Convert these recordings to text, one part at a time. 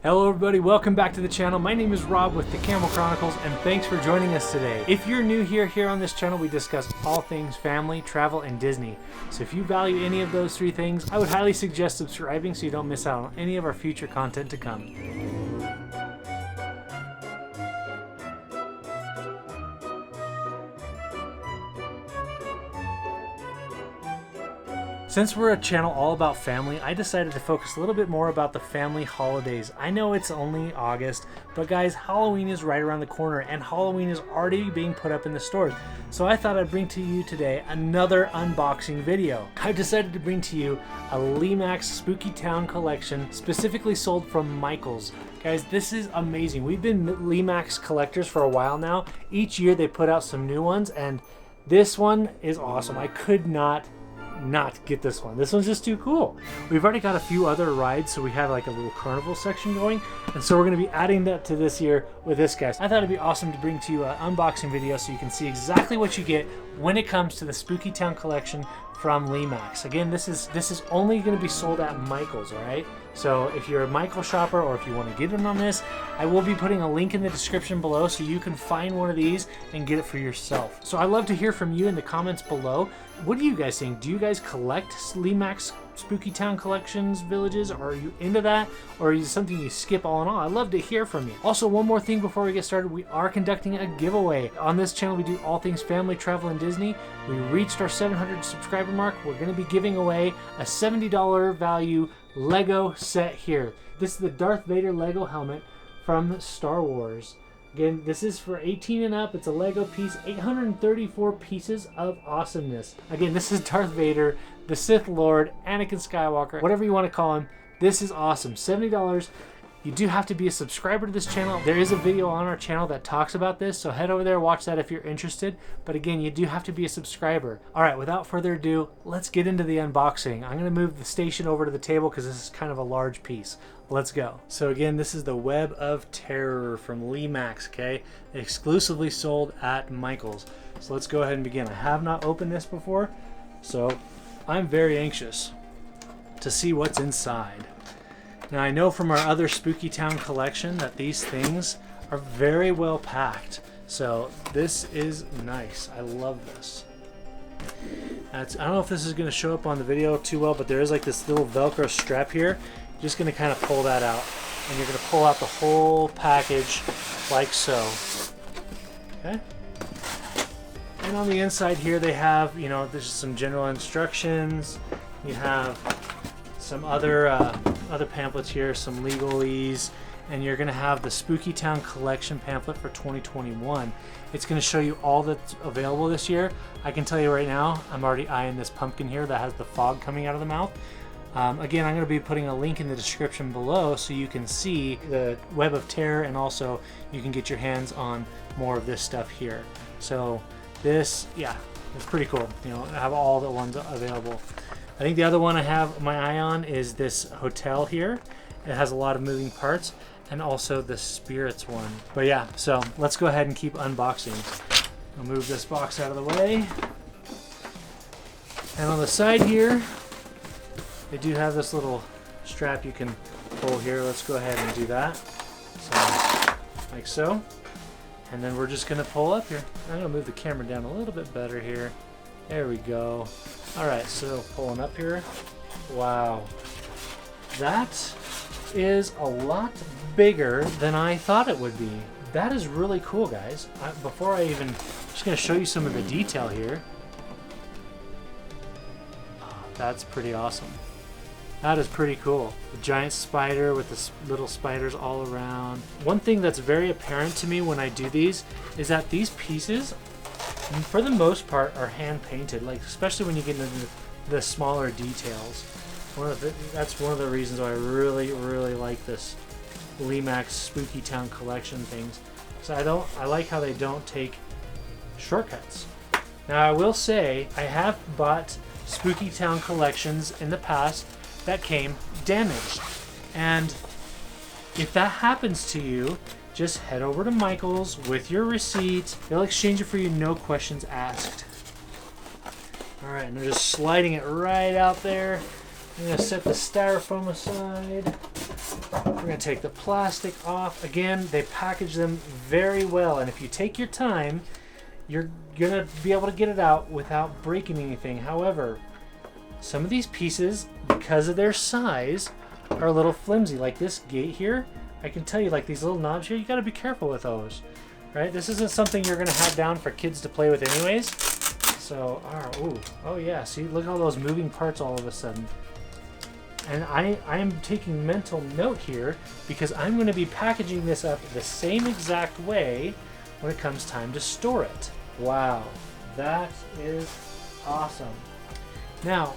Hello everybody, welcome back to the channel. My name is Rob with the Camel Chronicles and thanks for joining us today. If you're new here on this channel, we discuss all things family, travel, and Disney. So if you value any of those three things, I would highly suggest subscribing so you don't miss out on any of our future content to come. Since we're a channel all about family, I decided to focus a little bit more about the family holidays. I know it's only August, but guys, Halloween is right around the corner and Halloween is already being put up in the stores. So I thought I'd bring to you today another unboxing video. I've decided to bring to you a Lemax Spooky Town collection specifically sold from Michaels. Guys, this is amazing. We've been Lemax collectors for a while now. Each year they put out some new ones and this one is awesome. I could not get this one. This one's just too cool. We've already got a few other rides, so we have like a little carnival section going, and so we're going to be adding that to this year with this, guys. I thought it'd be awesome to bring to you an unboxing video so you can see exactly what you get when it comes to the Spooky Town collection from Lemax. Again, this is only going to be sold at Michaels, all right? So if you're a Michael shopper or if you want to get in on this, I will be putting a link in the description below so you can find one of these and get it for yourself. So I'd love to hear from you in the comments below. What do you guys think? Do you guys collect Lemax Spooky Town collections, villages? Are you into that? Or is it something you skip all in all? I'd love to hear from you. Also, one more thing before we get started, we are conducting a giveaway. On this channel, we do all things family, travel, and Disney. We reached our 700 subscriber mark. We're going to be giving away a $70 value Lego set here. This is the Darth Vader Lego helmet from Star Wars. Again, this is for 18 and up. It's a Lego piece, 834 pieces of awesomeness. Again, this is Darth Vader, the Sith Lord, Anakin Skywalker, whatever you want to call him. This is awesome. $70. You do have to be a subscriber to this channel. There is a video on our channel that talks about this, so head over there, watch that if you're interested. But again, you do have to be a subscriber. All right, without further ado, let's get into the unboxing. I'm gonna move the station over to the table because this is kind of a large piece. Let's go. So again, this is the Web of Terror from Lemax, okay? Exclusively sold at Michaels. So let's go ahead and begin. I have not opened this before, so I'm very anxious to see what's inside. Now I know from our other Spooky Town collection that these things are very well packed. So this is nice. I love this. I don't know if this is going to show up on the video too well, but there is like this little Velcro strap here. You're just going to kind of pull that out. And you're going to pull out the whole package like so. Okay. And on the inside here they have, you know, there's some general instructions. You have some other pamphlets here, some legalese, and you're going to have the Spooky Town collection pamphlet for 2021. It's going to show you all that's available this year. I can tell you right now, I'm already eyeing this pumpkin here that has the fog coming out of the mouth. Again, I'm going to be putting a link in the description below so you can see the Web of Terror, and also you can get your hands on more of this stuff here. So this, yeah, it's pretty cool. You know, I have all the ones available. I think the other one I have my eye on is this hotel here. It has a lot of moving parts, and also the spirits one. But yeah, so let's go ahead and keep unboxing. I'll move this box out of the way. And on the side here, they do have this little strap you can pull here. Let's go ahead and do that. So, like so. And then we're just gonna pull up here. I'm gonna move the camera down a little bit better here. There we go. All right, so pulling up here. Wow. That is a lot bigger than I thought it would be. That is really cool, guys. Before I even, just gonna show you some of the detail here. Oh, that's pretty awesome. That is pretty cool. The giant spider with the little spiders all around. One thing that's very apparent to me when I do these is that these pieces, for the most part, are hand painted, like especially when you get into the smaller details. That's one of the reasons why I really like this Lemax Spooky Town collection things. So I like how they don't take shortcuts. Now I will say I have bought Spooky Town collections in the past that came damaged, and if that happens to you, just head over to Michaels with your receipt. They'll exchange it for you, no questions asked. All right, and they're just sliding it right out there. I'm gonna set the styrofoam aside. We're gonna take the plastic off. Again, they package them very well, and if you take your time, you're gonna be able to get it out without breaking anything. However, some of these pieces, because of their size, are a little flimsy. Like this gate here, I can tell you, like these little knobs here, you gotta be careful with those, right? This isn't something you're gonna have down for kids to play with anyways. So, oh yeah, see, look at all those moving parts all of a sudden. And I am taking mental note here because I'm going to be packaging this up the same exact way when it comes time to store it. Wow, that is awesome. Now,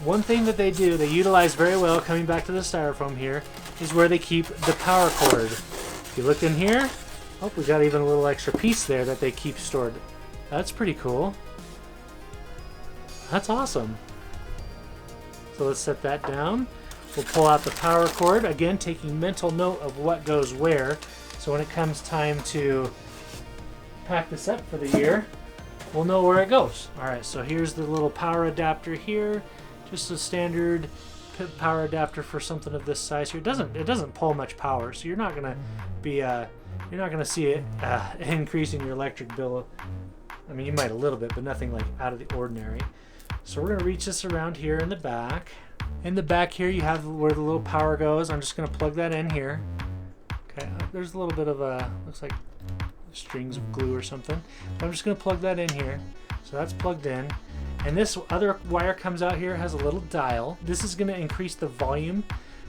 one thing that they do, they utilize very well, coming back to the styrofoam here, is where they keep the power cord. If you look in here, oh, we got even a little extra piece there that they keep stored. That's pretty cool. That's awesome. So let's set that down. We'll pull out the power cord, again taking mental note of what goes where. So when it comes time to pack this up for the year, we'll know where it goes. Alright, so here's the little power adapter here. Just a standard power adapter for something of this size here. It doesn't pull much power, so you're not gonna be you're not gonna see it increasing your electric bill. I mean, you might a little bit, but nothing like out of the ordinary. So we're gonna reach this around here in the back. In the back here, you have where the little power goes. I'm just gonna plug that in here. Okay, there's a little bit of looks like strings of glue or something. But I'm just gonna plug that in here. So that's plugged in. And this other wire comes out here, has a little dial. This is gonna increase the volume,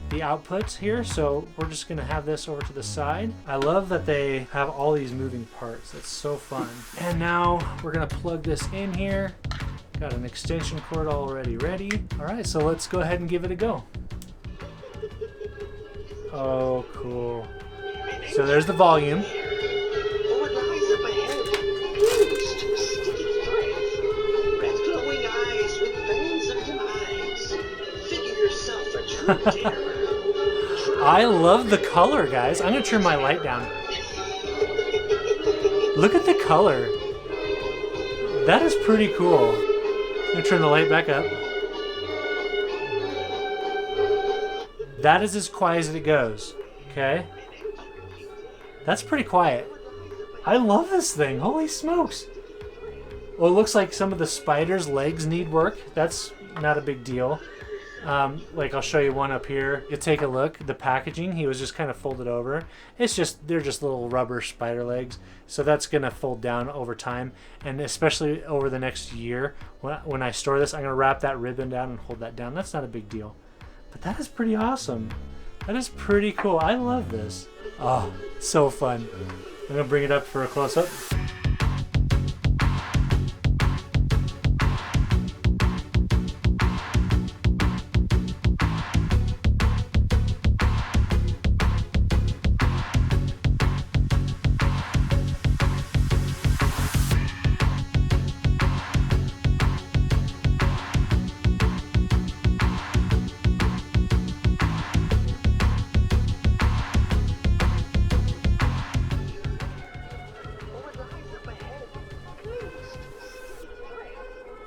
the outputs here. So we're just gonna have this over to the side. I love that they have all these moving parts. It's so fun. And now we're gonna plug this in here. Got an extension cord already ready. All right, so let's go ahead and give it a go. Oh, cool. So there's the volume. I love the color, guys. I'm gonna turn my light down. Look at the color. That is pretty cool. I'm gonna turn the light back up. That is as quiet as it goes. Okay? That's pretty quiet. I love this thing. Holy smokes. Well, it looks like some of the spider's legs need work. That's not a big deal. Like I'll show you one up here. You take a look. The packaging, he was just kind of folded over. It's just, they're just little rubber spider legs. So that's gonna fold down over time, and especially over the next year when I store this, I'm gonna wrap that ribbon down and hold that down. That's not a big deal, but that is pretty awesome. That is pretty cool. I love this. Oh, so fun. I'm gonna bring it up for a close-up.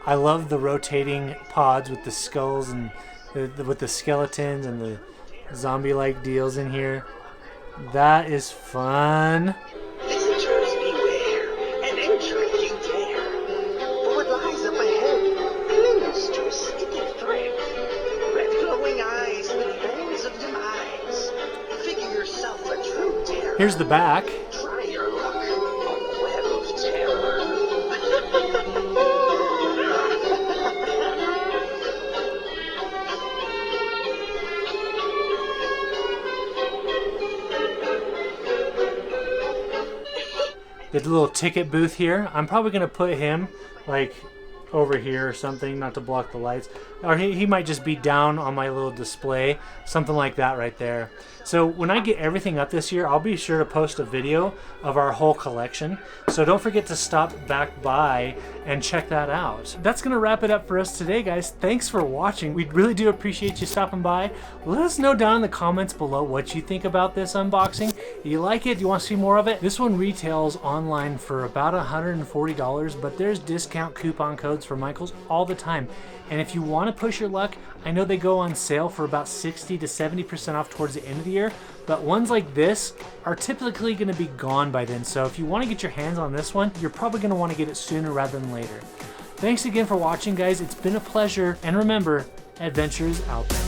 I love the rotating pods with the skulls and with the skeletons and the zombie-like deals in here. That is fun. Visitors beware and enter if you dare. For what lies up ahead gleams to a sticky thread. Red glowing eyes with veins of demise. Figure yourself a true terror. Here's the back. Try your luck on Web of Terror. The little ticket booth here. I'm probably gonna put him like over here or something, not to block the lights, or he might just be down on my little display, something like that right there. So when I get everything up this year, I'll be sure to post a video of our whole collection, so don't forget to stop back by and check that out. That's gonna wrap it up for us today, guys. Thanks for watching. We really do appreciate you stopping by. Let us know down in the comments below what you think about this unboxing. You like it? You want to see more of it? This one retails online for about $140, but there's discount coupon codes for Michaels all the time. And if you want want to push your luck, I know they go on sale for about 60 to 70% off towards the end of the year, but ones like this are typically going to be gone by then. So if you want to get your hands on this one, you're probably going to want to get it sooner rather than later. Thanks again for watching, guys. It's been a pleasure, and remember, adventure is out there.